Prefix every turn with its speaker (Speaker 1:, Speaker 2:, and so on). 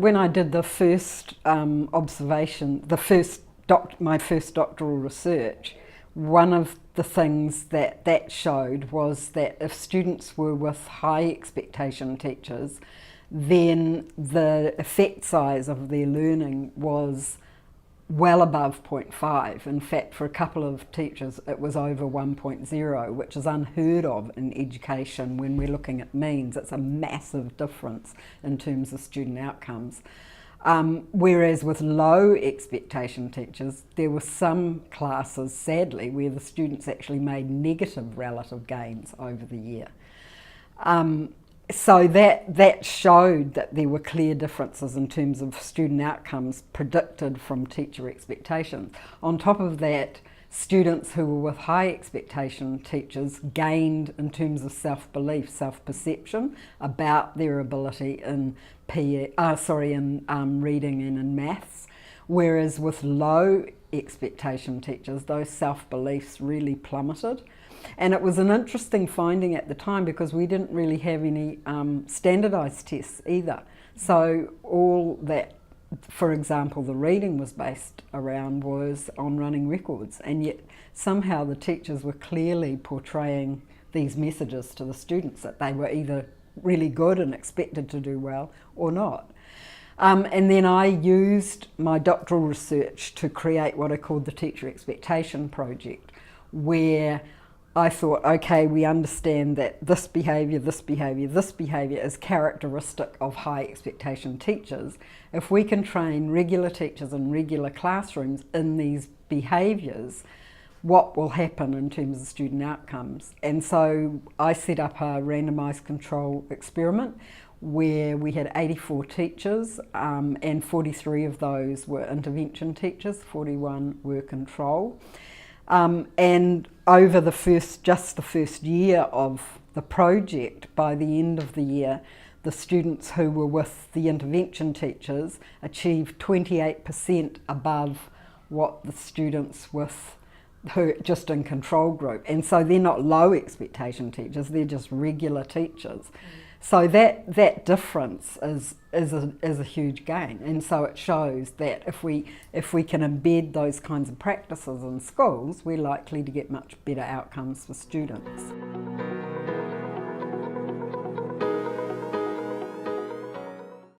Speaker 1: when I did the first observation, my first doctoral research, one of the things that showed was that if students were with high expectation teachers, then the effect size of their learning was well above 0.5. In fact, for a couple of teachers it was over 1.0, which is unheard of in education when we're looking at means. It's a massive difference in terms of student outcomes. Whereas with low expectation teachers, there were some classes, sadly, where the students actually made negative relative gains over the year. So that showed that there were clear differences in terms of student outcomes predicted from teacher expectations. On top of that, students who were with high expectation teachers gained in terms of self-belief, self-perception about their ability in reading and in maths, whereas with low expectation teachers, those self-beliefs really plummeted. And it was an interesting finding at the time because we didn't really have any standardised tests either. So all that, for example, the reading was based around was on running records, and yet somehow the teachers were clearly portraying these messages to the students that they were either really good and expected to do well or not. And then I used my doctoral research to create what I called the Teacher Expectation Project, where I thought, okay, we understand that this behaviour is characteristic of high expectation teachers. If we can train regular teachers in regular classrooms in these behaviours, what will happen in terms of student outcomes? And so I set up a randomised control experiment where we had 84 teachers and 43 of those were intervention teachers, 41 were control. And over the first year of the project, by the end of the year, the students who were with the intervention teachers achieved 28% above what the students with who just in control group. And so they're not low expectation teachers, they're just regular teachers. So that difference is a huge gain, and so it shows that if we can embed those kinds of practices in schools, we're likely to get much better outcomes for students.